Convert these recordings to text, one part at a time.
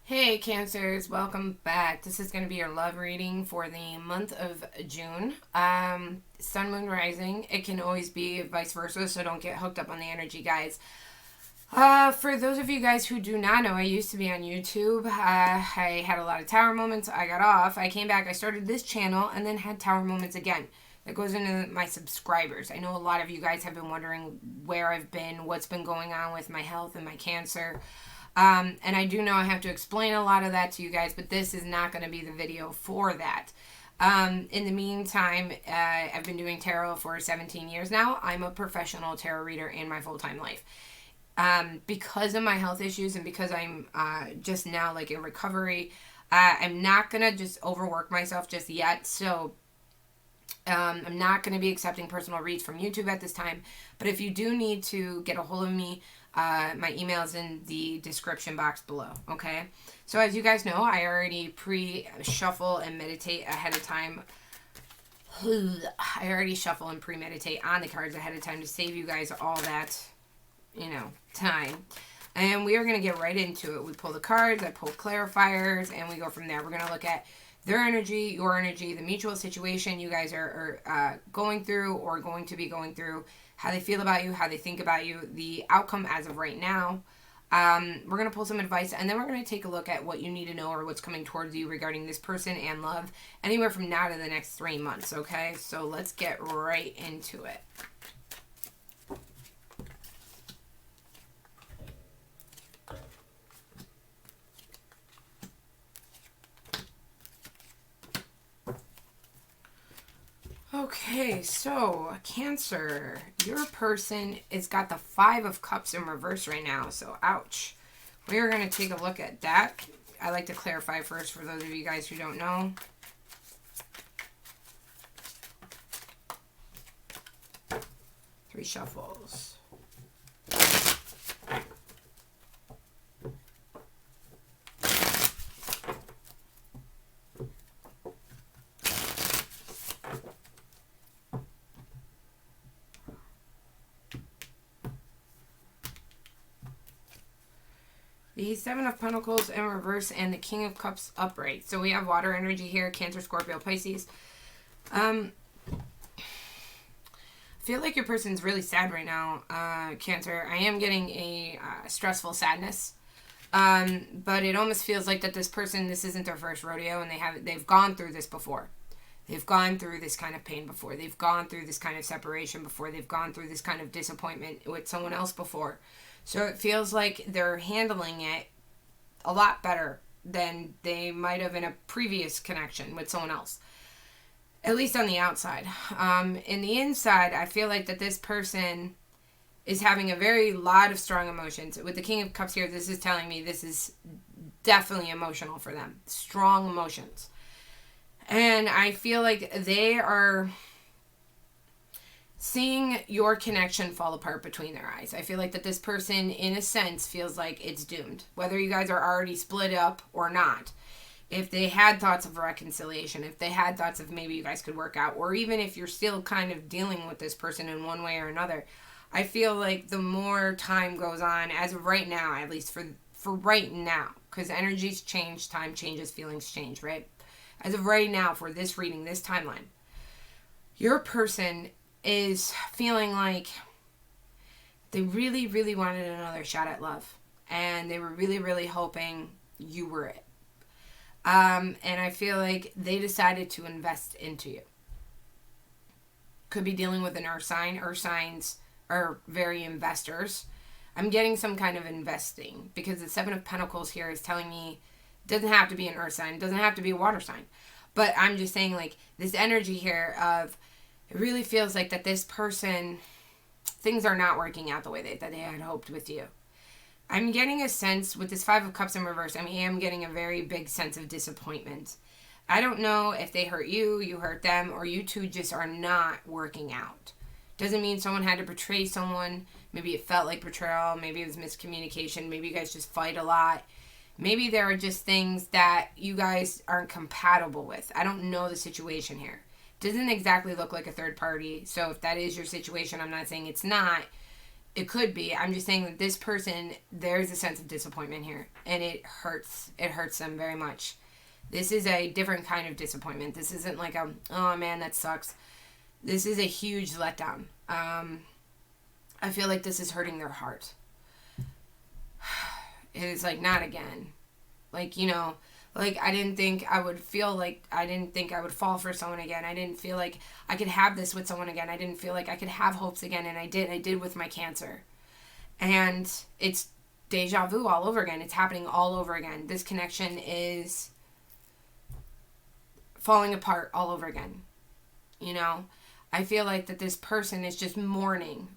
Hey Cancers, welcome back. This is going to be your love reading for the month of June. Sun, Moon, Rising. It can always be vice versa, so don't get hooked up on the energy, guys. For those of you guys who do not know, I used to be on YouTube. I had a lot of tower moments. I got off. I came back. I started this channel and then had tower moments again. That goes into my subscribers. I know a lot of you guys have been wondering where I've been, what's been going on with my health and my cancer. And I do know I have to explain a lot of that to you guys, but this is not going to be the video for that. In the meantime, I've been doing tarot for 17 years now. I'm a professional tarot reader in my full-time life. Because of my health issues and because I'm just now like in recovery, I'm not going to just overwork myself just yet. So I'm not going to be accepting personal reads from YouTube at this time. But if you do need to get a hold of me, my email is in the description box below, okay? So as you guys know, I already pre-shuffle and meditate ahead of time. I already shuffle and premeditate on the cards ahead of time to save you guys all that, time. And we are going to get right into it. We pull the cards, I pull clarifiers, and we go from there. We're going to look at their energy, your energy, the mutual situation you guys are going through or going to be going through, how they feel about you, how they think about you, the outcome as of right now. We're going to pull some advice, and then we're going to take a look at what you need to know or what's coming towards you regarding this person and love anywhere from now to the next 3 months, okay? So let's get right into it. Okay, so Cancer, your person has got the 5 of Cups in reverse right now, so ouch. We are going to take a look at that. I like to clarify first for those of you guys who don't know. Three shuffles. The 7 of Pentacles in reverse and the King of Cups upright. So we have water energy here, Cancer, Scorpio, Pisces. I feel like your person's really sad right now, Cancer. I am getting a stressful sadness. But it almost feels like that this person, this isn't their first rodeo, and they've gone through this before. They've gone through this kind of pain before. They've gone through this kind of separation before. They've gone through this kind of disappointment with someone else before. So it feels like they're handling it a lot better than they might have in a previous connection with someone else. At least on the outside. In the inside, I feel like that this person is having a very lot of strong emotions. With the King of Cups here, this is telling me this is definitely emotional for them. Strong emotions. And I feel like they are seeing your connection fall apart between their eyes. I feel like that this person, in a sense, feels like it's doomed. Whether you guys are already split up or not. If they had thoughts of reconciliation, if they had thoughts of maybe you guys could work out, or even if you're still kind of dealing with this person in one way or another, I feel like the more time goes on, as of right now, at least for right now, because energies change, time changes, feelings change, right? As of right now, for this reading, this timeline, your person is feeling like they really, really wanted another shot at love. And they were really, really hoping you were it. And I feel like they decided to invest into you. Could be dealing with an earth sign. Earth signs are very investors. I'm getting some kind of investing because the 7 of Pentacles here is telling me it doesn't have to be an earth sign. It doesn't have to be a water sign. But I'm just saying, like, this energy here of it really feels like that this person, things are not working out the way that they had hoped with you. I'm getting a sense with this 5 of Cups in reverse, I am getting a very big sense of disappointment. I don't know if they hurt you, you hurt them, or you two just are not working out. Doesn't mean someone had to betray someone. Maybe it felt like betrayal. Maybe it was miscommunication. Maybe you guys just fight a lot. Maybe there are just things that you guys aren't compatible with. I don't know the situation here. Doesn't exactly look like a third party. So if that is your situation, I'm not saying it's not. It could be. I'm just saying that this person, there's a sense of disappointment here. And it hurts. It hurts them very much. This is a different kind of disappointment. This isn't like a, oh man, that sucks. This is a huge letdown. I feel like this is hurting their heart. It is like, not again. Like, you know, like I didn't think I would fall for someone again. I didn't feel like I could have this with someone again. I didn't feel like I could have hopes again. And I did with my Cancer. And it's deja vu all over again. It's happening all over again. This connection is falling apart all over again. You know, I feel like that this person is just mourning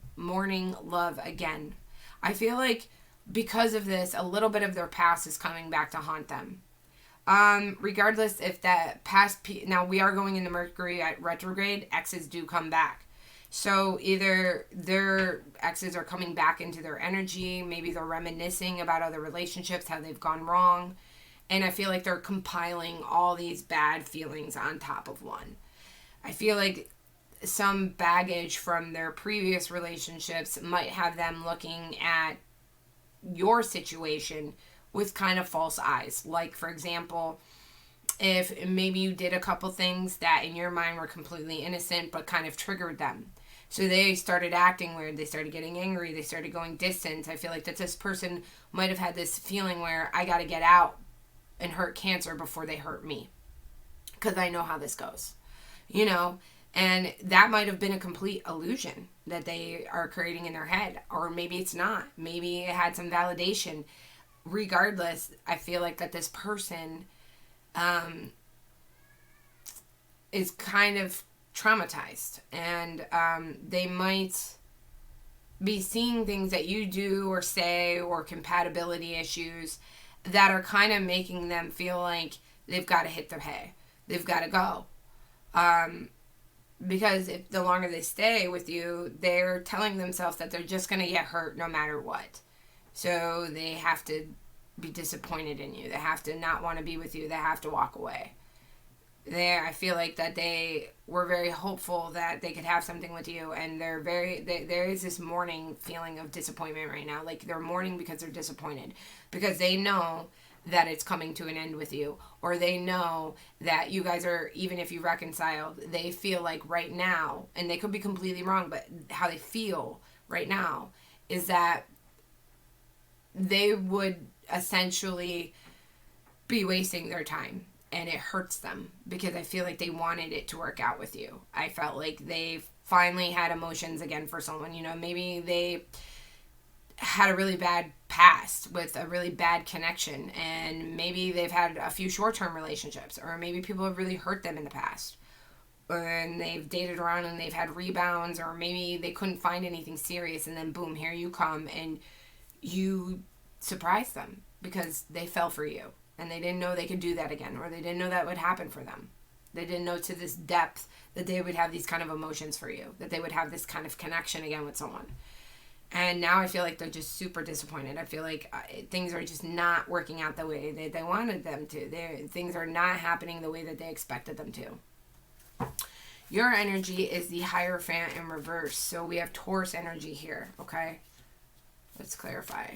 love again. I feel like because of this, a little bit of their past is coming back to haunt them. Regardless if that past, now we are going into Mercury at retrograde, exes do come back. So either their exes are coming back into their energy, maybe they're reminiscing about other relationships, how they've gone wrong. And I feel like they're compiling all these bad feelings on top of one. I feel like some baggage from their previous relationships might have them looking at your situation with kind of false eyes. Like, for example, if maybe you did a couple things that in your mind were completely innocent but kind of triggered them. So they started acting weird. They started getting angry. They started going distant. I feel like that this person might have had this feeling where I got to get out and hurt Cancer before they hurt me, because I know how this goes, you know. And that might have been a complete illusion that they are creating in their head. Or maybe it's not. Maybe it had some validation. Regardless, I feel like that this person is kind of traumatized. And they might be seeing things that you do or say, or compatibility issues that are kind of making them feel like they've got to hit their hay. They've got to go. Because if the longer they stay with you, they're telling themselves that they're just going to get hurt no matter what. So they have to be disappointed in you. They have to not want to be with you. They have to walk away. I feel like that they were very hopeful that they could have something with you, and there is this mourning feeling of disappointment right now. Like, they're mourning because they're disappointed. Because they know that it's coming to an end with you, or they know that you guys are, even if you reconciled, they feel like right now, and they could be completely wrong, but how they feel right now is that they would essentially be wasting their time, and it hurts them because I feel like they wanted it to work out with you. I felt like they finally had emotions again for someone. You know, maybe they had a really bad past with a really bad connection, and maybe they've had a few short-term relationships, or maybe people have really hurt them in the past, and they've dated around and they've had rebounds, or maybe they couldn't find anything serious, and then boom, here you come and you surprise them because they fell for you and they didn't know they could do that again, or they didn't know that would happen for them. They didn't know to this depth that they would have these kind of emotions for you, that they would have this kind of connection again with someone. And now I feel like they're just super disappointed. I feel like things are just not working out the way that they wanted them to. Things are not happening the way that they expected them to. Your energy is the Hierophant in reverse. So we have Taurus energy here, okay? Let's clarify.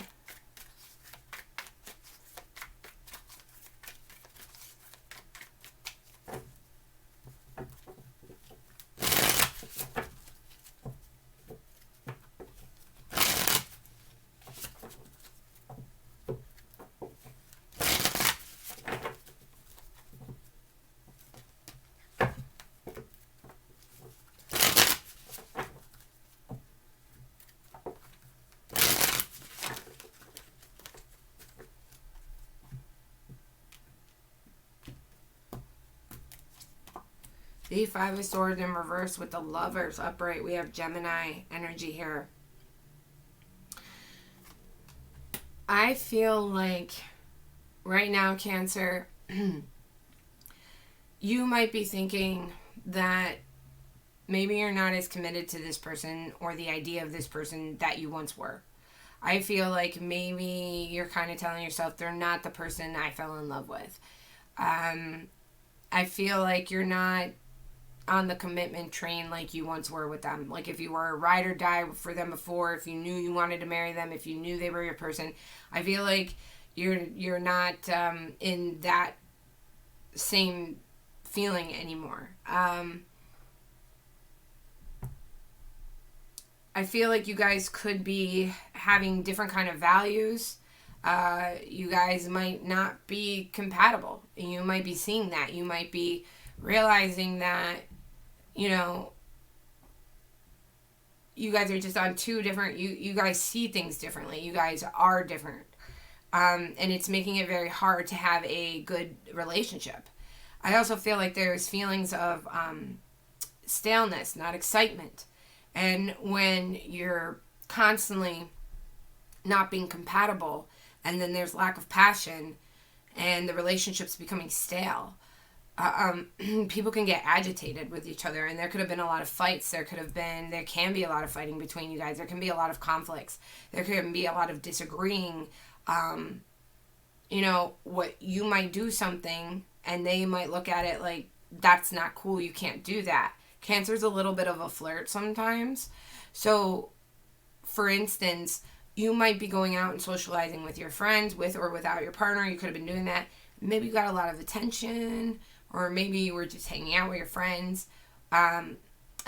The Five of Swords in reverse with the Lovers upright. We have Gemini energy here. I feel like right now, Cancer, you might be thinking that maybe you're not as committed to this person or the idea of this person that you once were. I feel like maybe you're kind of telling yourself they're not the person I fell in love with. I feel like you're not on the commitment train like you once were with them. Like if you were a ride or die for them before, if you knew you wanted to marry them, if you knew they were your person, I feel like you're not in that same feeling anymore. I feel like you guys could be having different kind of values. You guys might not be compatible. You might be seeing that. You might be realizing that, you know, you guys are just on two different, you guys see things differently. You guys are different. And it's making it very hard to have a good relationship. I also feel like there's feelings of staleness, not excitement. And when you're constantly not being compatible, and then there's lack of passion, and the relationship's becoming stale, people can get agitated with each other, and there could have been a lot of fights. There can be a lot of fighting between you guys. There can be a lot of conflicts. There can be a lot of disagreeing. You know, what you might do something, and they might look at it like, that's not cool, you can't do that. Cancer's a little bit of a flirt sometimes. So, for instance, you might be going out and socializing with your friends, with or without your partner. You could have been doing that. Maybe you got a lot of attention, or maybe you were just hanging out with your friends. And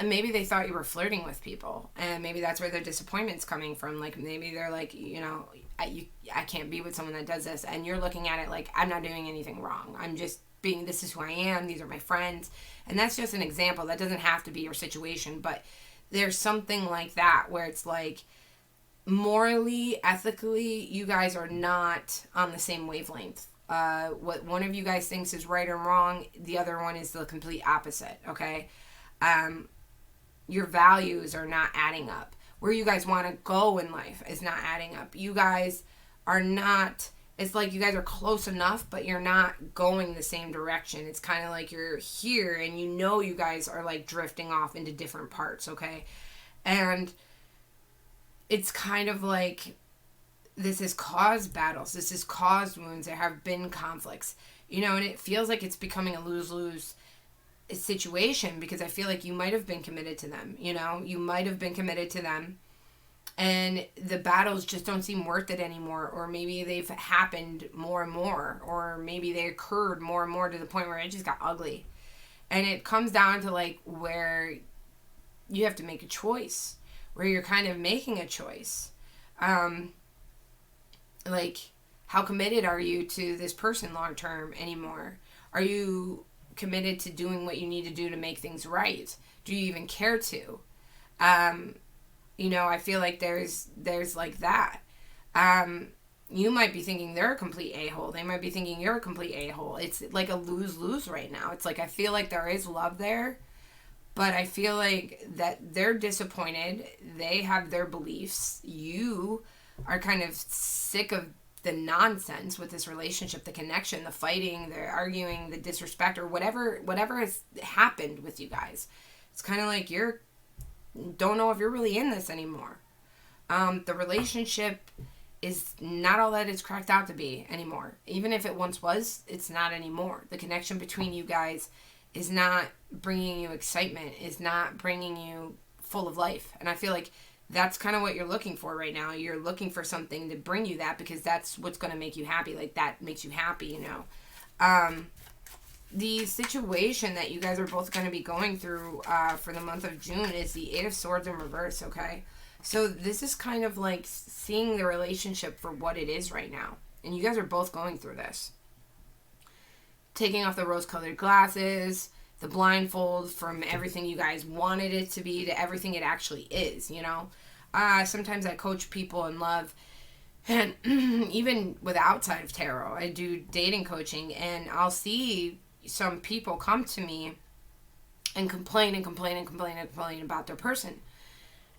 maybe they thought you were flirting with people. And maybe that's where their disappointment's coming from. Like, maybe they're like, you know, I can't be with someone that does this. And you're looking at it like, I'm not doing anything wrong. I'm just this is who I am. These are my friends. And that's just an example. That doesn't have to be your situation. But there's something like that where it's like, morally, ethically, you guys are not on the same wavelength. What one of you guys thinks is right or wrong, the other one is the complete opposite, okay? Your values are not adding up. Where you guys want to go in life is not adding up. You guys are not, it's like you guys are close enough, but you're not going the same direction. It's kind of like you're here, and you know you guys are like drifting off into different parts, okay? And it's kind of like this has caused battles. This has caused wounds. There have been conflicts, you know, and it feels like it's becoming a lose-lose situation, because I feel like you might have been committed to them, you know, you might have been committed to them, and the battles just don't seem worth it anymore, or maybe they've happened more and more, or maybe they occurred more and more to the point where it just got ugly. And it comes down to like where you have to make a choice, where you're kind of making a choice. Like, how committed are you to this person long term anymore? Are you committed to doing what you need to do to make things right? Do you even care to? You know, I feel like there's like that. You might be thinking they're a complete a-hole. They might be thinking you're a complete a-hole. It's like a lose-lose right now. It's like, I feel like there is love there, but I feel like that they're disappointed. They have their beliefs. You are kind of sick of the nonsense with this relationship, the connection, the fighting, the arguing, the disrespect, or whatever has happened with you guys. It's kind of like you're don't know if you're really in this anymore. The relationship is not all that it's cracked out to be anymore. Even if it once was, it's not anymore. The connection between you guys is not bringing you excitement, is not bringing you full of life. And I feel like that's kind of what you're looking for right now. You're looking for something to bring you that, because that's what's going to make you happy. Like, that makes you happy, you know. The situation that you guys are both going to be going through for the month of June is the Eight of Swords in reverse, okay? So this is kind of like seeing the relationship for what it is right now. And you guys are both going through this. Taking off the rose-colored glasses, the blindfold from everything you guys wanted it to be to everything it actually is, you know? Sometimes I coach people in love, and even with outside of tarot, I do dating coaching, and I'll see some people come to me and complain about their person.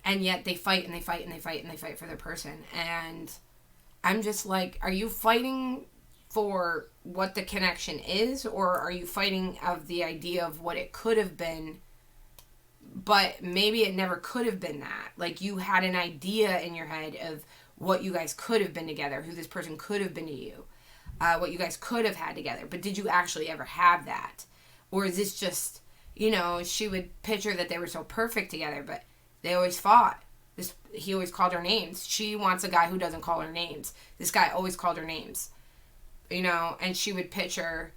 And yet they fight and they fight and they fight and they fight for their person. And I'm just like, are you fighting for what the connection is, or are you fighting of the idea of what it could have been, but maybe it never could have been that? Like, you had an idea in your head of what you guys could have been together, who this person could have been to you, what you guys could have had together, but did you actually ever have that? Or is this just, she would picture that they were so perfect together, but they always fought. He always called her names. She wants a guy who doesn't call her names. This guy always called her names, and she would picture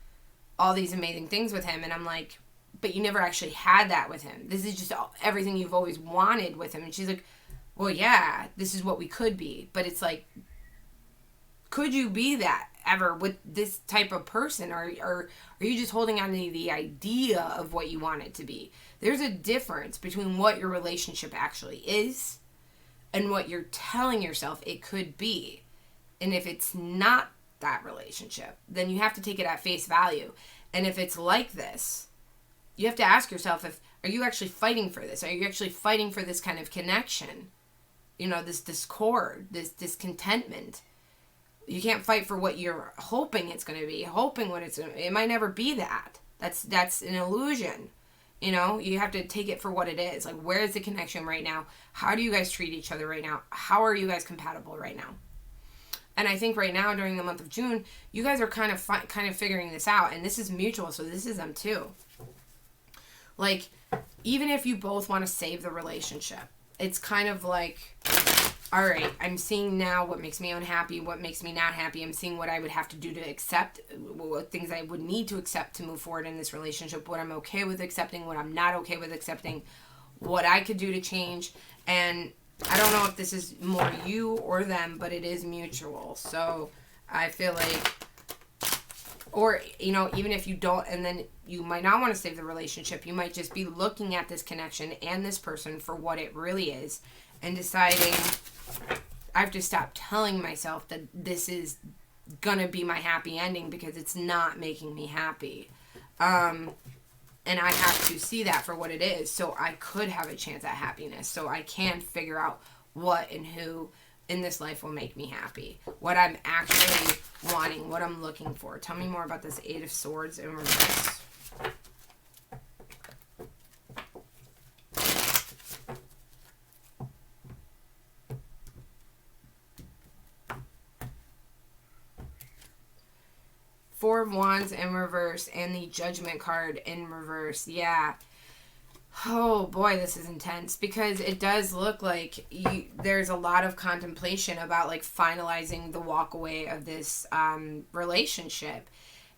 all these amazing things with him. And I'm like, but you never actually had that with him. This is just everything you've always wanted with him. And she's like, well, yeah, this is what we could be. But it's like, could you be that ever with this type of person? Or are you just holding on to the idea of what you want it to be? There's a difference between what your relationship actually is and what you're telling yourself it could be. And if it's not that relationship, then you have to take it at face value. And if it's like this, you have to ask yourself, are you actually fighting for this? Are you actually fighting for this kind of connection? This discord, this contentment. You can't fight for what you're hoping it's going to be. It might never be that. That's an illusion. You have to take it for what it is. Like, where is the connection right now? How do you guys treat each other right now? How are you guys compatible right now? And I think right now, during the month of June, you guys are kind of figuring this out. And this is mutual, so this is them too. Like, even if you both want to save the relationship, it's kind of like, all right, I'm seeing now what makes me unhappy, what makes me not happy. I'm seeing what I would have to do to accept, what things I would need to accept to move forward in this relationship, what I'm okay with accepting, what I'm not okay with accepting, what I could do to change. And I don't know if this is more you or them, but it is mutual. So I feel like, or, even if you don't, and then you might not want to save the relationship, you might just be looking at this connection and this person for what it really is and deciding, I have to stop telling myself that this is gonna be my happy ending because it's not making me happy. And I have to see that for what it is, so I could have a chance at happiness, so I can figure out what and who in this life will make me happy, what I'm actually wanting, what I'm looking for. Tell me more about this Eight of Swords in reverse. Four of Wands in reverse and the Judgment card in reverse. Yeah. Oh boy, this is intense because it does look like there's a lot of contemplation about like finalizing the walk away of this relationship.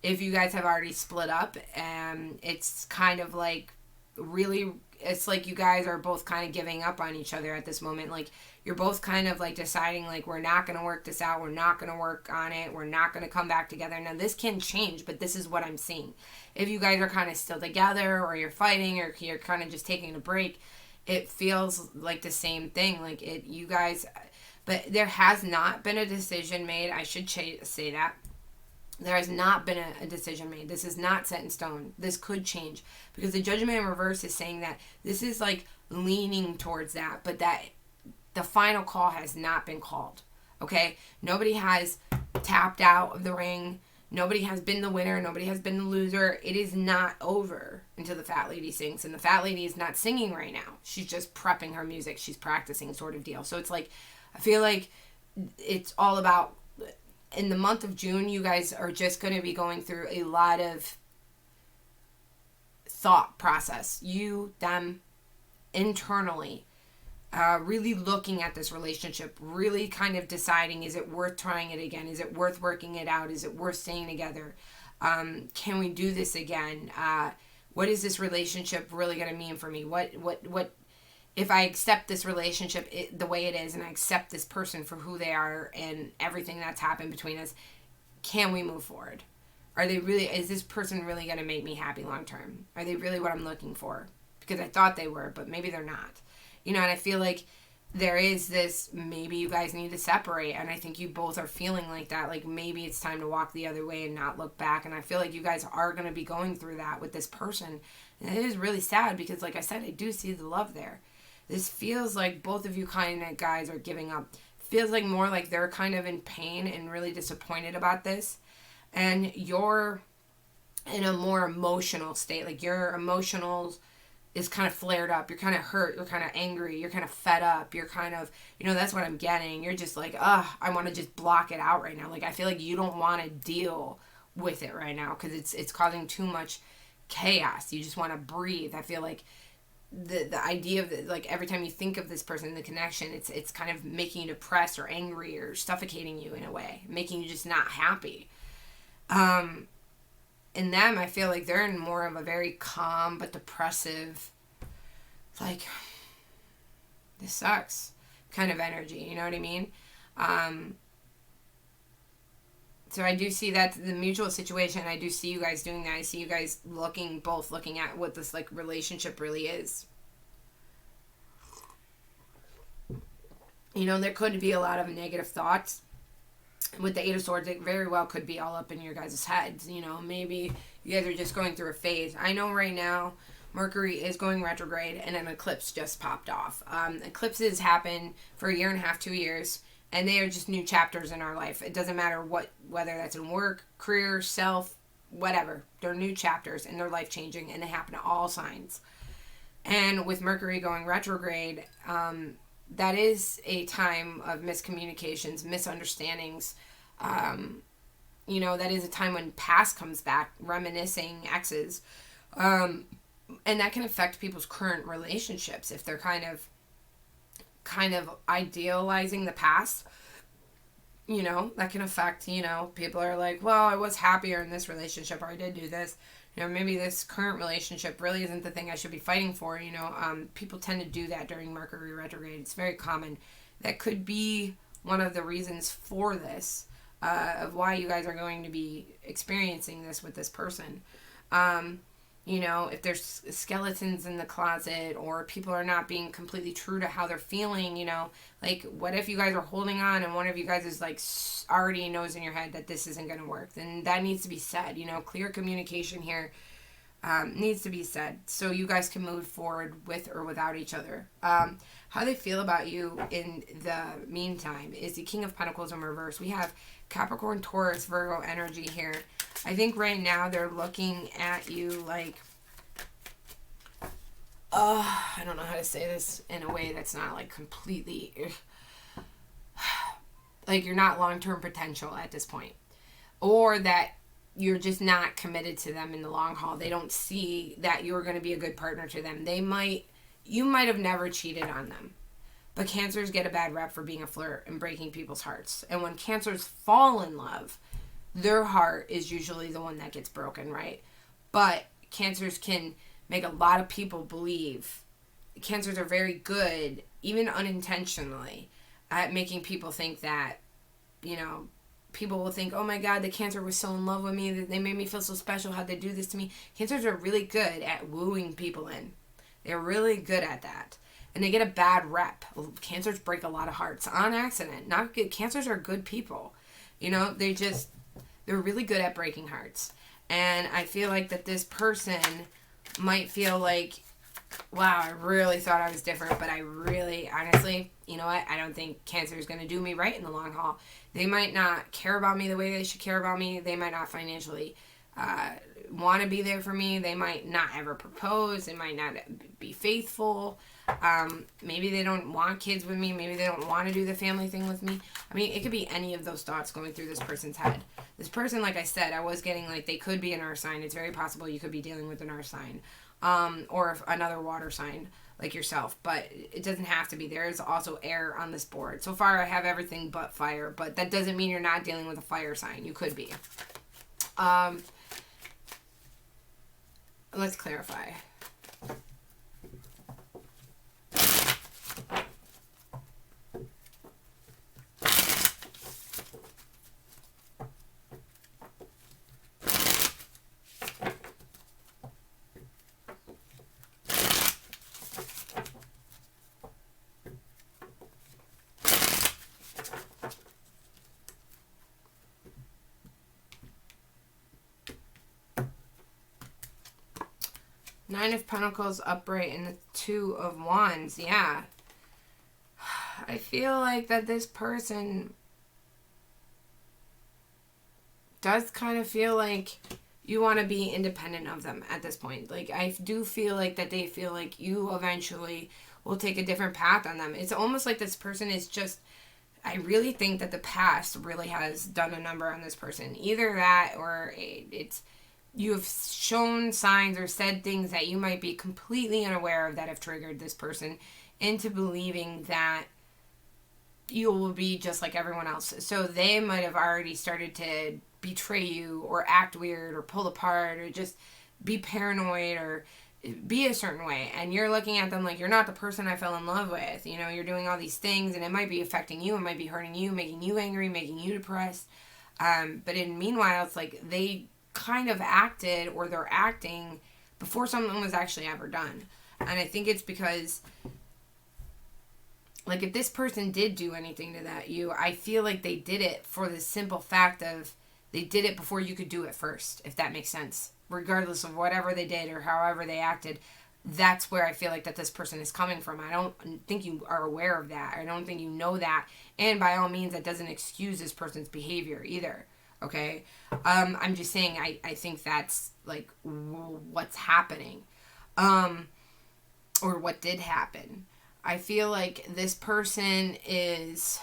If you guys have already split up, it's kind of like it's like you guys are both kind of giving up on each other at this moment. Like, you're both kind of like deciding like, we're not going to work this out. We're not going to work on it. We're not going to come back together. Now, this can change, but this is what I'm seeing. If you guys are kind of still together, or you're fighting, or you're kind of just taking a break, it feels like the same thing. Like, you guys, but there has not been a decision made. I should say that. There has not been a decision made. This is not set in stone. This could change because the Judgment in reverse is saying that this is like leaning towards that, but that the final call has not been called. Okay? Nobody has tapped out of the ring. Nobody has been the winner. Nobody has been the loser. It is not over until the fat lady sings. And the fat lady is not singing right now. She's just prepping her music. She's practicing, sort of deal. So it's like, I feel like it's all about, in the month of June, you guys are just going to be going through a lot of thought process. You, them, internally. Really looking at this relationship, really kind of deciding, is it worth trying it again? Is it worth working it out? Is it worth staying together? Can we do this again? What is this relationship really going to mean for me? What if I accept this relationship the way it is, and I accept this person for who they are and everything that's happened between us, can we move forward? Is this person really going to make me happy long term? Are they really what I'm looking for? Because I thought they were, but maybe they're not. And I feel like there is this, maybe you guys need to separate, and I think you both are feeling like that, like maybe it's time to walk the other way and not look back, and I feel like you guys are going to be going through that with this person, and it is really sad because, like I said, I do see the love there. This feels like both of you kind of guys are giving up. Feels like more like they're kind of in pain and really disappointed about this, and you're in a more emotional state, like your emotionals is kind of flared up. You're kind of hurt. You're kind of angry. You're kind of fed up. You're kind of, that's what I'm getting. You're just like, I want to just block it out right now. Like, I feel like you don't want to deal with it right now because it's causing too much chaos. You just want to breathe. I feel like the idea of like every time you think of this person, the connection, it's kind of making you depressed or angry or suffocating you in a way, making you just not happy. In them, I feel like they're in more of a very calm but depressive, like, this sucks kind of energy, you know what I mean? So I do see that the mutual situation. I do see you guys doing that. I see you guys both looking at what this like relationship really is. You know, there could be a lot of negative thoughts. With the Eight of Swords, it very well could be all up in your guys' heads. You know, maybe you guys are just going through a phase. I know right now Mercury is going retrograde and an eclipse just popped off. Eclipses happen for a year and a half, 2 years, and they are just new chapters in our life. It doesn't matter whether that's in work, career, self, whatever. They're new chapters and they're life changing, and they happen to all signs. And with Mercury going retrograde, that is a time of miscommunications, misunderstandings. You know, that is a time when past comes back, reminiscing exes. And that can affect people's current relationships if they're kind of idealizing the past. You know, that can affect, you know, people are like, well, I was happier in this relationship, or I did do this. You know, maybe this current relationship really isn't the thing I should be fighting for. You know, people tend to do that during Mercury retrograde. It's very common. That could be one of the reasons for this, of why you guys are going to be experiencing this with this person. You know, if there's skeletons in the closet, or people are not being completely true to how they're feeling, you know, like, what if you guys are holding on and one of you guys is like already knows in your head that this isn't going to work? Then that needs to be said. You know, clear communication here needs to be said so you guys can move forward with or without each other. How they feel about you in the meantime is the King of Pentacles in reverse. We have Capricorn, Taurus, Virgo energy here. I think right now they're looking at you like, I don't know how to say this in a way that's not like completely, like you're not long-term potential at this point. Or that you're just not committed to them in the long haul. They don't see that you're going to be a good partner to them. You might have never cheated on them. But Cancers get a bad rep for being a flirt and breaking people's hearts. And when Cancers fall in love, their heart is usually the one that gets broken, right? But Cancers can make a lot of people believe. Cancers are very good, even unintentionally, at making people think that, you know, people will think, oh my God, the Cancer was so in love with me, that they made me feel so special, how'd they do this to me? Cancers are really good at wooing people in. They're really good at that. And they get a bad rep. Cancers break a lot of hearts on accident. Not good. Cancers are good people. You know, they're really good at breaking hearts. And I feel like that this person might feel like, wow, I really thought I was different, but I really, honestly, you know what? I don't think Cancer is going to do me right in the long haul. They might not care about me the way they should care about me. They might not financially want to be there for me. They might not ever propose. They might not be faithful. Maybe they don't want kids with me. Maybe they don't want to do the family thing with me. I mean, it could be any of those thoughts going through this person's head. This person, like I said, I was getting like they could be an earth sign. It's very possible you could be dealing with an earth sign. Or another water sign like yourself. But it doesn't have to be. There is also air on this board. So far, I have everything but fire. But that doesn't mean you're not dealing with a fire sign. You could be. Let's clarify. Nine of Pentacles upright and the Two of Wands. Yeah. I feel like that this person does kind of feel like you want to be independent of them at this point. Like, I do feel like that they feel like you eventually will take a different path on them. It's almost like this person is just, I really think that the past really has done a number on this person. Either that or it's you have shown signs or said things that you might be completely unaware of that have triggered this person into believing that you will be just like everyone else. So they might have already started to betray you or act weird or pull apart or just be paranoid or be a certain way. And you're looking at them like, you're not the person I fell in love with. You know, you're doing all these things and it might be affecting you. It might be hurting you, making you angry, making you depressed. But meanwhile, it's like they kind of acted or they're acting before something was actually ever done. And I think it's because, like, if this person did do anything to that you, I feel like they did it for the simple fact of they did it before you could do it first, if that makes sense. Regardless of whatever they did or however they acted, that's where I feel like that this person is coming from. I don't think you are aware of that. I don't think you know that. And by all means, that doesn't excuse this person's behavior either. Okay? I'm just saying I think that's, like, what's happening. Or what did happen. I feel like this person is,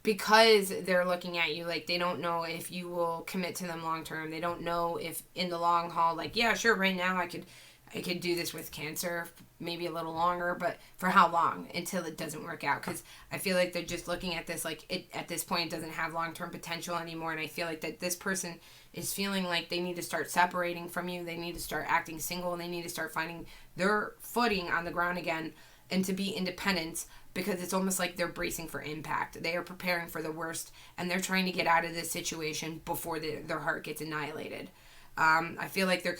because they're looking at you like they don't know if you will commit to them long term. They don't know if in the long haul, like, yeah, sure, right now I could do this with Cancer, maybe a little longer, but for how long? Until it doesn't work out. Because I feel like they're just looking at this like it at this point doesn't have long-term potential anymore. And I feel like that this person is feeling like they need to start separating from you. They need to start acting single. And they need to start finding their footing on the ground again and to be independent, because it's almost like they're bracing for impact. They are preparing for the worst and they're trying to get out of this situation before their heart gets annihilated. I feel like they're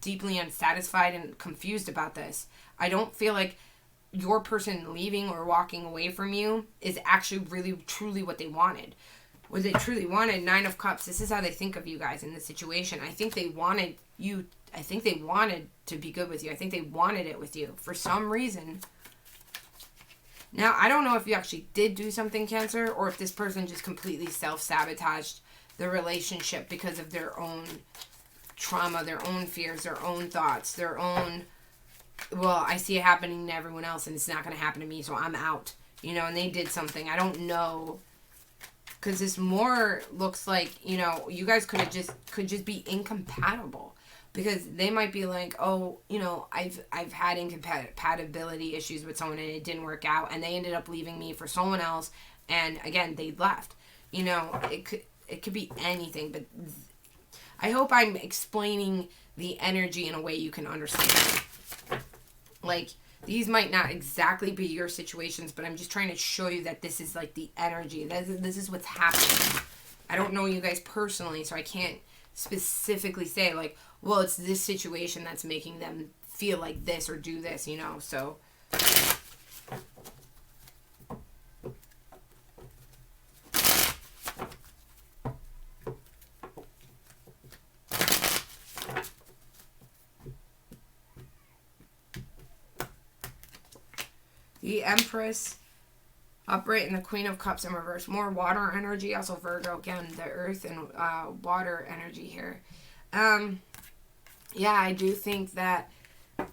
deeply unsatisfied and confused about this. I don't feel like your person leaving or walking away from you is actually really truly what they wanted. What they truly wanted, 9 of Cups, this is how they think of you guys in this situation. I think they wanted you, I think they wanted to be good with you. I think they wanted it with you for some reason. Now, I don't know if you actually did do something, Cancer, or if this person just completely self-sabotaged the relationship because of their own trauma, their own fears, their own thoughts, their own, well, I see it happening to everyone else and it's not going to happen to me, so I'm out. You know, and they did something. I don't know. Because this more looks like, you know, you guys could just be incompatible. Because they might be like, oh, you know, I've had incompatibility issues with someone and it didn't work out. And they ended up leaving me for someone else. And again, they left. You know, it could be anything. But I hope I'm explaining the energy in a way you can understand. Like, these might not exactly be your situations, but I'm just trying to show you that this is like the energy. This is what's happening. I don't know you guys personally, so I can't specifically say like, well, it's this situation that's making them feel like this or do this, you know, so. The Empress upright and the Queen of Cups in reverse. More water energy, also Virgo, again, the earth and water energy here. Yeah, I do think that,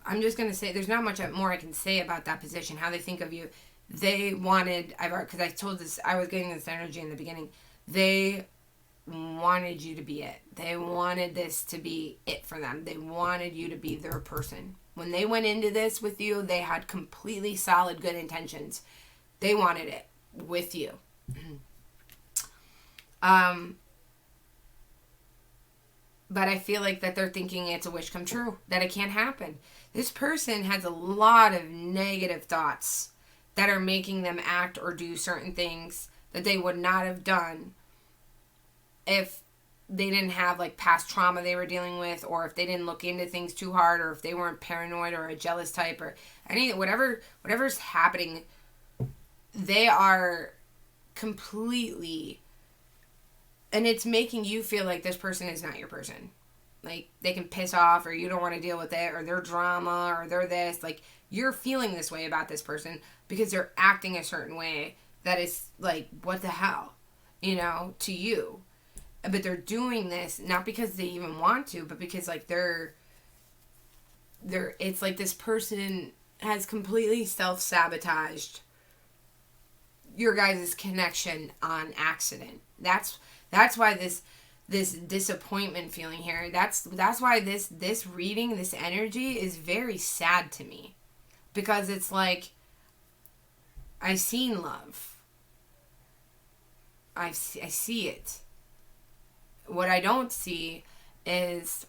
I'm just going to say, there's not much more I can say about that position, how they think of you. They wanted, because I told this, I was getting this energy in the beginning, they wanted you to be it. They wanted this to be it for them. They wanted you to be their person. When they went into this with you, they had completely solid good intentions. They wanted it with you. But I feel like that they're thinking it's a wish come true, that it can't happen. This person has a lot of negative thoughts that are making them act or do certain things that they would not have done if they didn't have like past trauma they were dealing with, or if they didn't look into things too hard, or if they weren't paranoid or a jealous type or anything, whatever's happening, they are completely, and it's making you feel like this person is not your person. Like, they can piss off, or you don't want to deal with it, or their drama, or they're this. Like, you're feeling this way about this person because they're acting a certain way that is, like, what the hell, you know, to you. But they're doing this not because they even want to, but because, like, it's like this person has completely self-sabotaged your guys' connection on accident. That's why this this disappointment feeling here. That's why this reading, this energy is very sad to me. Because it's like, I've seen love. I see it. What I don't see is,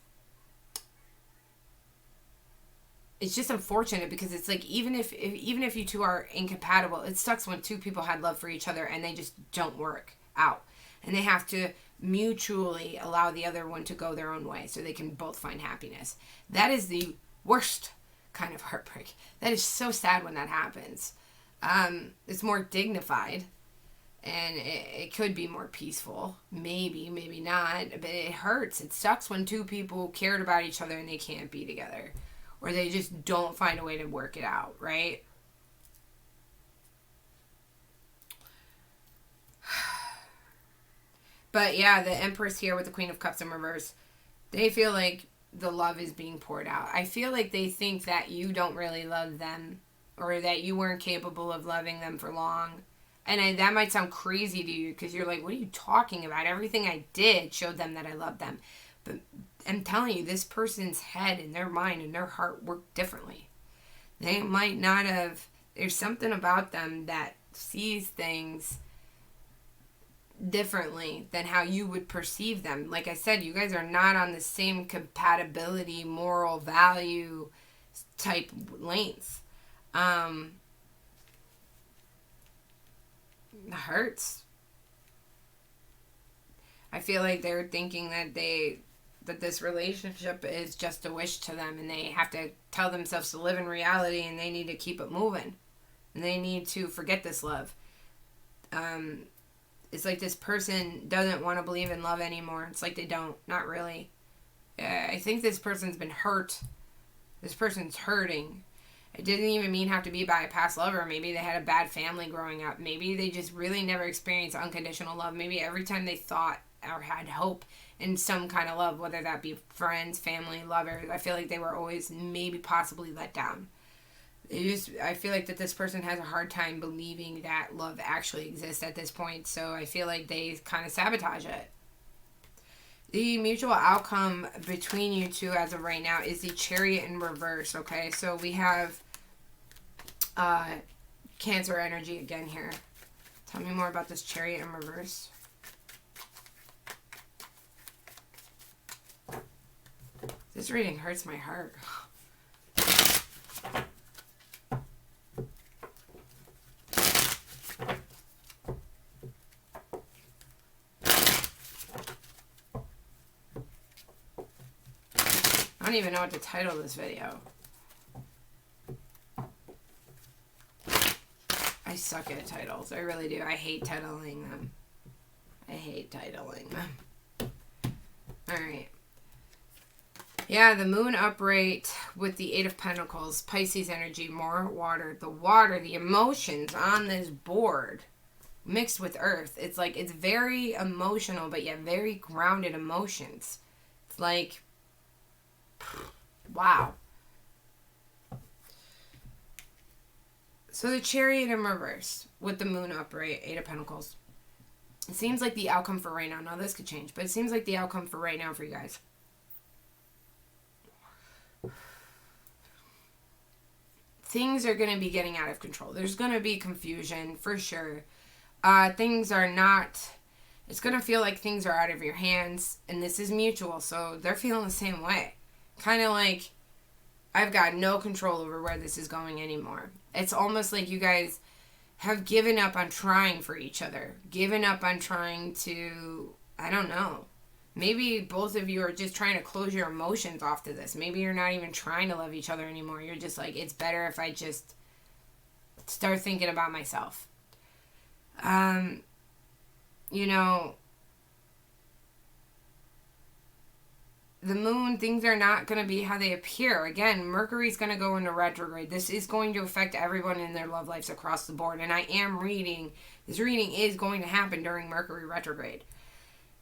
it's just unfortunate, because it's like, even if you two are incompatible, it sucks when two people had love for each other and they just don't work out. And they have to mutually allow the other one to go their own way so they can both find happiness. That is the worst kind of heartbreak. That is so sad when that happens. It's more dignified, and it could be more peaceful. Maybe not, but it hurts. It sucks when two people cared about each other and they can't be together. Or they just don't find a way to work it out, right? But yeah, the Empress here with the Queen of Cups in reverse, they feel like the love is being poured out. I feel like they think that you don't really love them, or that you weren't capable of loving them for long. And that might sound crazy to you, because you're like, what are you talking about? Everything I did showed them that I loved them. But I'm telling you, this person's head and their mind and their heart work differently. They might not have... There's something about them that sees things differently than how you would perceive them. Like I said, you guys are not on the same compatibility, moral value type lengths. It hurts. I feel like they're thinking that this relationship is just a wish to them, and they have to tell themselves to live in reality, and they need to keep it moving, and they need to forget this love. It's like this person doesn't want to believe in love anymore. It's like they don't. Not really. I think this person's been hurt. This person's hurting. It didn't even have to be by a past lover. Maybe they had a bad family growing up. Maybe they just really never experienced unconditional love. Maybe every time they thought or had hope in some kind of love, whether that be friends, family, lovers, I feel like they were always maybe possibly let down. I feel like that this person has a hard time believing that love actually exists at this point, so I feel like they kind of sabotage it. The mutual outcome between you two as of right now is the Chariot in reverse, okay? So we have Cancer energy again here. Tell me more about this Chariot in reverse. This reading hurts my heart. I don't even know what to title this video. I suck at titles. I really do. I hate titling them. Alright. Yeah, the moon upright with the Eight of Pentacles. Pisces energy. More water. The emotions on this board mixed with earth. It's like, it's very emotional, but yet very grounded emotions. It's like, wow. So the Chariot in reverse with the moon upright, Eight of Pentacles. It seems like the outcome for right now this could change, but it seems like the outcome for right now for you guys. Things are going to be getting out of control. There's going to be confusion for sure. Things are not... It's going to feel like things are out of your hands, and this is mutual, so they're feeling the same way. Kind of like, I've got no control over where this is going anymore. It's almost like you guys have given up on trying for each other. Given up on trying to, I don't know. Maybe both of you are just trying to close your emotions off to this. Maybe you're not even trying to love each other anymore. You're just like, it's better if I just start thinking about myself. You know, the moon, things are not going to be how they appear. Again, Mercury's going to go into retrograde. This is going to affect everyone in their love lives across the board. And this reading is going to happen during Mercury retrograde.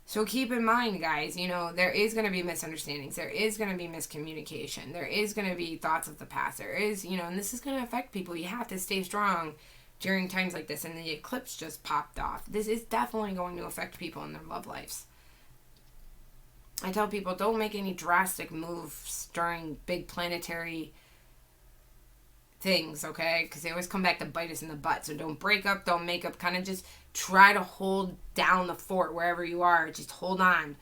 So keep in mind, guys, you know, there is going to be misunderstandings. There is going to be miscommunication. There is going to be thoughts of the past. There is, you know, and this is going to affect people. You have to stay strong during times like this. And the eclipse just popped off. This is definitely going to affect people in their love lives. I tell people, don't make any drastic moves during big planetary things, okay? Because they always come back to bite us in the butt. So don't break up, don't make up. Kind of just try to hold down the fort wherever you are. Just hold on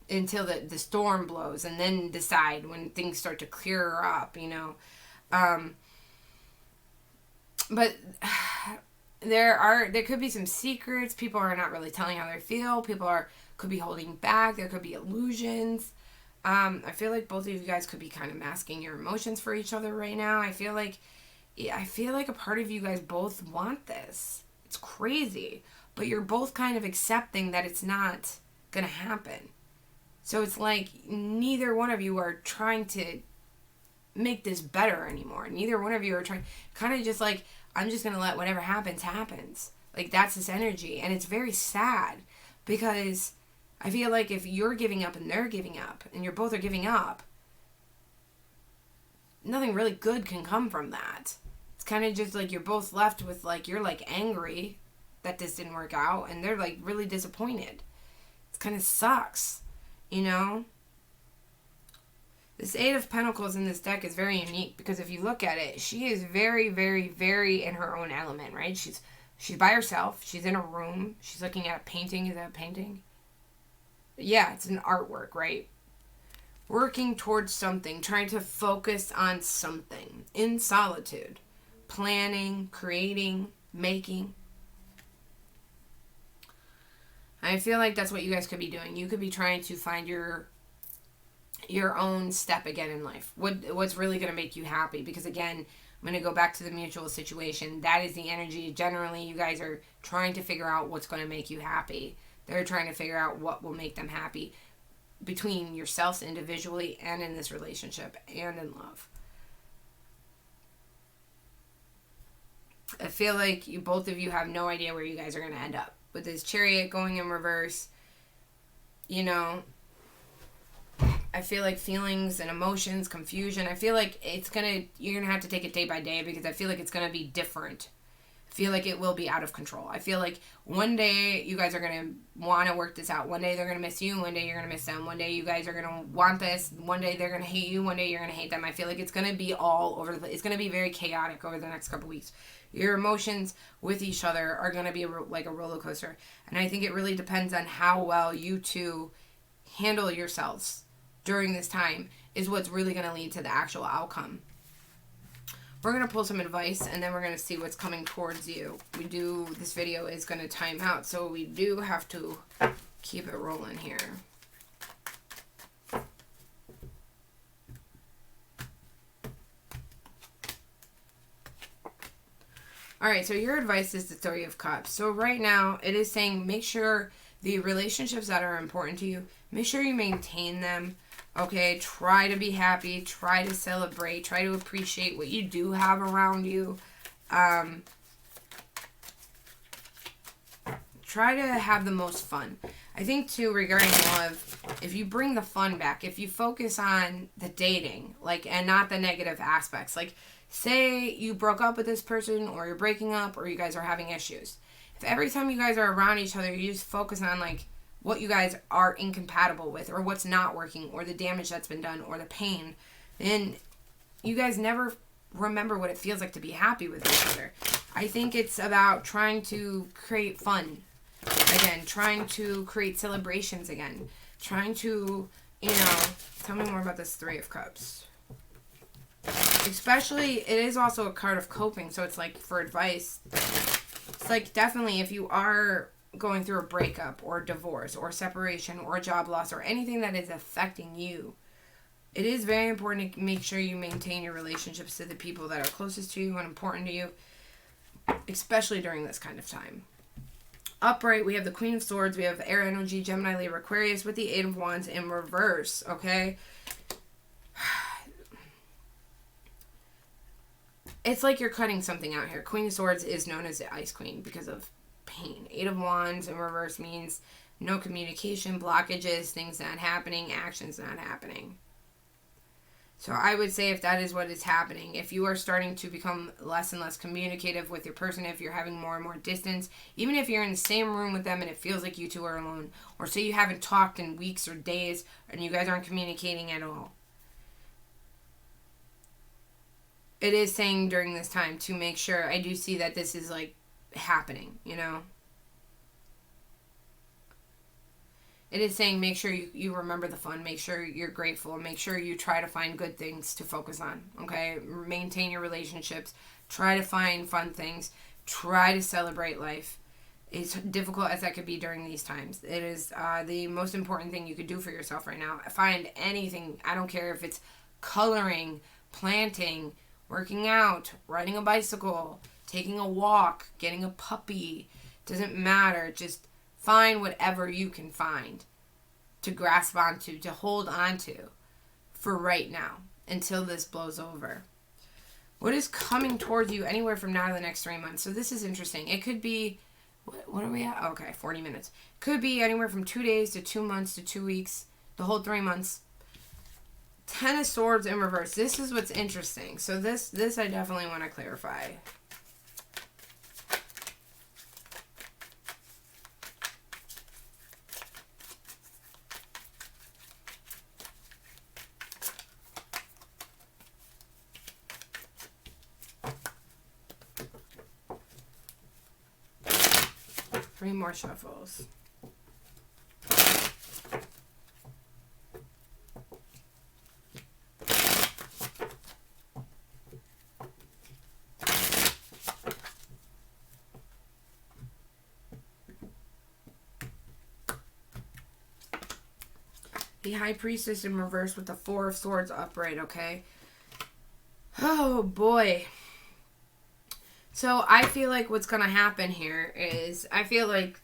until the storm blows, and then decide when things start to clear up, But there could be some secrets. People are not really telling how they feel. Could be holding back. There could be illusions. I feel like both of you guys could be kind of masking your emotions for each other right now. I feel like a part of you guys both want this. It's crazy. But you're both kind of accepting that it's not going to happen. So it's like neither one of you are trying to make this better anymore. Neither one of you are trying, kind of just like, I'm just going to let whatever happens, happens. Like, that's this energy. And it's very sad because I feel like if you're giving up and they're giving up and you're both are giving up, nothing really good can come from that. It's kind of just like you're both left with like, you're like angry that this didn't work out and they're like really disappointed. It kind of sucks, This Eight of Pentacles in this deck is very unique because if you look at it, she is very, very, very in her own element, right? She's by herself. She's in a room. She's looking at a painting. Is that a painting? Yeah, it's an artwork, right? Working towards something, trying to focus on something in solitude. Planning, creating, making. I feel like that's what you guys could be doing. You could be trying to find your own step again in life. What's really going to make you happy? Because again, I'm going to go back to the mutual situation. That is the energy. Generally, you guys are trying to figure out what's going to make you happy. They're trying to figure out what will make them happy between yourselves individually and in this relationship and in love. I feel like both of you have no idea where you guys are going to end up. With this Chariot going in reverse, I feel like feelings and emotions, confusion, I feel like you're going to have to take it day by day because I feel like it's going to be different. I feel like it will be out of control. I feel like one day you guys are going to want to work this out. One day they're going to miss you. One day you're going to miss them. One day you guys are going to want this. One day they're going to hate you. One day you're going to hate them. I feel like it's going to be all over the place. It's going to be very chaotic over the next couple weeks. Your emotions with each other are going to be like a roller coaster. And I think it really depends on how well you two handle yourselves during this time is what's really going to lead to the actual outcome. We're going to pull some advice and then we're going to see what's coming towards you. This video is going to time out, so we do have to keep it rolling here. Alright, so your advice is the Three of Cups. So right now, it is saying make sure the relationships that are important to you, make sure you maintain them. Okay, try to be happy, try to celebrate, try to appreciate what you do have around you. Try to have the most fun. I think, too, regarding love, if you bring the fun back, if you focus on the dating, and not the negative aspects, say you broke up with this person or you're breaking up or you guys are having issues. If every time you guys are around each other, you just focus on, what you guys are incompatible with or what's not working or the damage that's been done or the pain, then you guys never remember what it feels like to be happy with each other. I think it's about trying to create fun again, trying to create celebrations again, trying to, tell me more about this Three of Cups. Especially, it is also a card of coping, so it's for advice. It's definitely if you are going through a breakup or divorce or separation or job loss or anything that is affecting you, it is very important to make sure you maintain your relationships to the people that are closest to you and important to you, especially during this kind of time. Upright, we have the Queen of Swords, we have air energy, Gemini, Libra, Aquarius with the Eight of Wands in reverse, okay? It's like you're cutting something out here. Queen of Swords is known as the Ice Queen because of pain. Eight of Wands in reverse means no communication, blockages, things not happening, actions not happening. So I would say if that is what is happening, if you are starting to become less and less communicative with your person, if you're having more and more distance, even if you're in the same room with them and it feels like you two are alone, or say you haven't talked in weeks or days and you guys aren't communicating at all, it is saying during this time to make sure, I do see that this is like happening, you know? It is saying make sure you remember the fun, make sure you're grateful, make sure you try to find good things to focus on, okay? Maintain your relationships, try to find fun things, try to celebrate life. As difficult as that could be during these times, it is the most important thing you could do for yourself right now. Find anything, I don't care if it's coloring, planting, working out, riding a bicycle, taking a walk, getting a puppy, doesn't matter, just find whatever you can find to grasp onto, to hold onto for right now until this blows over. What is coming towards you anywhere from now to the next 3 months? So this is interesting. It could be, what are we at? Okay, 40 minutes. Could be anywhere from 2 days to 2 months to 2 weeks, the whole 3 months. 10 of Swords in reverse. This is what's interesting. So this I definitely want to clarify. 3 more shuffles. The High Priestess in reverse with the 4 of Swords upright, okay? Oh, boy. So I feel like what's going to happen here is, I feel like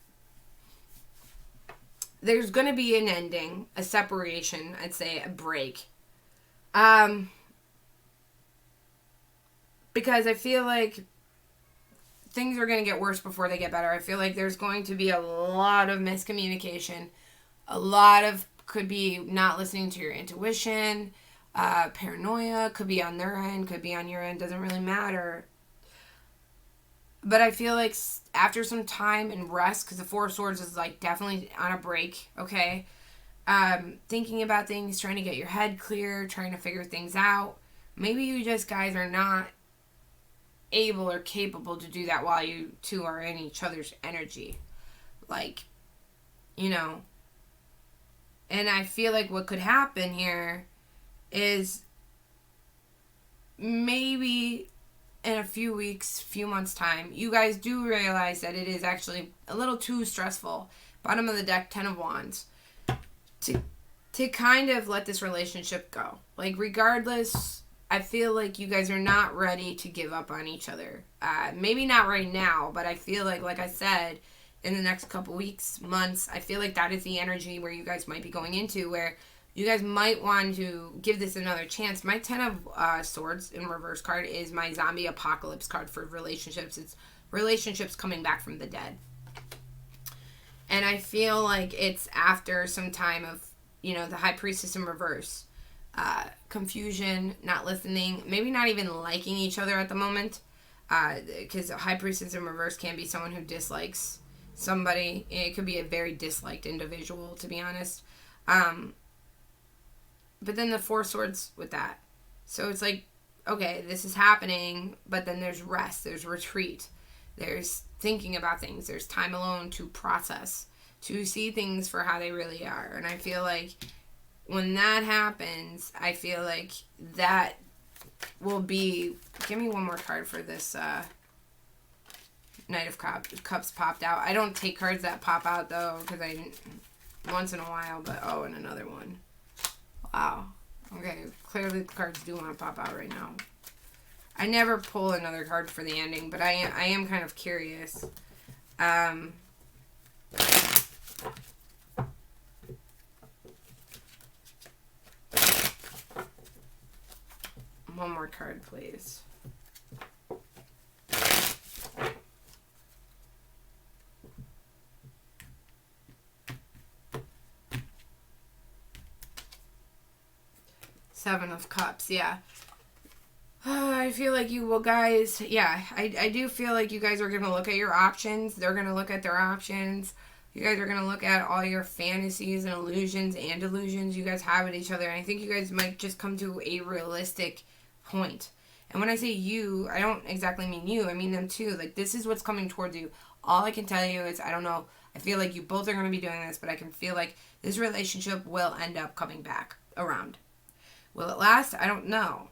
there's going to be an ending, a separation, I'd say a break. Because I feel like things are going to get worse before they get better. I feel like there's going to be a lot of miscommunication, a lot of, could be not listening to your intuition, paranoia, could be on their end, could be on your end, doesn't really matter. But I feel like after some time and rest, because the 4 of Swords is like definitely on a break, okay? Thinking about things, trying to get your head clear, trying to figure things out. Maybe you just guys are not able or capable to do that while you two are in each other's energy. Like, you know. And I feel like what could happen here is maybe in a few weeks, few months time, you guys do realize that it is actually a little too stressful. Bottom of the deck, 10 of Wands. To kind of let this relationship go. Like, regardless, I feel like you guys are not ready to give up on each other. Maybe not right now, but I feel like I said, in the next couple weeks, months, I feel like that is the energy where you guys might be going into, where you guys might want to give this another chance. My 10 of Swords in reverse card is my zombie apocalypse card for relationships. It's relationships coming back from the dead. And I feel like it's after some time of, you know, the High Priestess in reverse. Confusion, not listening, maybe not even liking each other at the moment. Because a High Priestess in reverse can be someone who dislikes somebody. It could be a very disliked individual, to be honest. But then the 4 Swords with that. So it's like, okay, this is happening, but then there's rest, there's retreat, there's thinking about things, there's time alone to process, to see things for how they really are. And I feel like when that happens, I feel like that will be, give me one more card for this Knight of Cups popped out. I don't take cards that pop out, though, because I didn't, once in a while, but oh, and another one. Wow. Okay, clearly the cards do want to pop out right now. I never pull another card for the ending, but I am kind of curious. One more card, please. Seven of Cups, yeah. I feel like you will, guys, yeah, I do feel like you guys are going to look at your options. They're going to look at their options. You guys are going to look at all your fantasies and illusions and delusions you guys have with each other. And I think you guys might just come to a realistic point. And when I say you, I don't exactly mean you. I mean them too. Like, this is what's coming towards you. All I can tell you is, I don't know, I feel like you both are going to be doing this, but I can feel like this relationship will end up coming back around. Will it last? I don't know.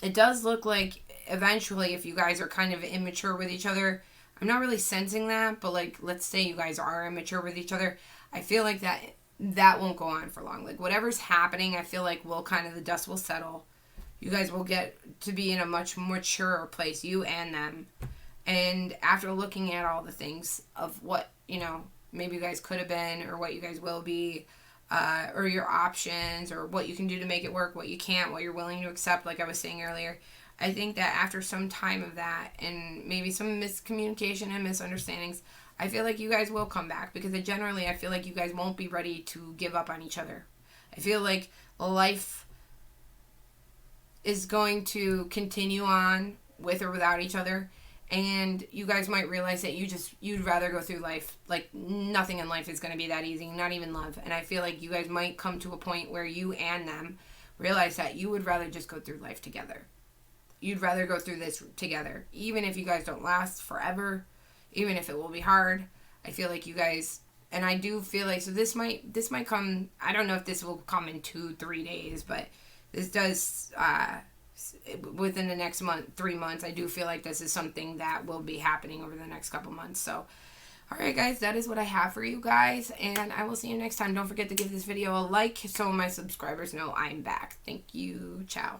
It does look like eventually, if you guys are kind of immature with each other, I'm not really sensing that, but like, let's say you guys are immature with each other, I feel like that won't go on for long. Like, whatever's happening, I feel like the dust will settle. You guys will get to be in a much mature place, you and them. And after looking at all the things of what, maybe you guys could have been, or what you guys will be, or your options, or what you can do to make it work, what you can't, what you're willing to accept, like I was saying earlier, I think that after some time of that, and maybe some miscommunication and misunderstandings, I feel like you guys will come back, because I feel like you guys won't be ready to give up on each other. I feel like life is going to continue on with or without each other, and you guys might realize that you'd rather go through life. Like, nothing in life is going to be that easy, not even love. And I feel like you guys might come to a point where you and them realize that you would rather just go through life together. You'd rather go through this together, even if you guys don't last forever, even if it will be hard. I feel like you guys, and I do feel like, so this might come, I don't know if this will come in 2-3 days, but this does, within the next 3 months, I do feel like this is something that will be happening over the next couple months. So, alright guys, that is what I have for you guys, and I will see you next time. Don't forget to give this video a like so my subscribers know I'm back. Thank you. Ciao.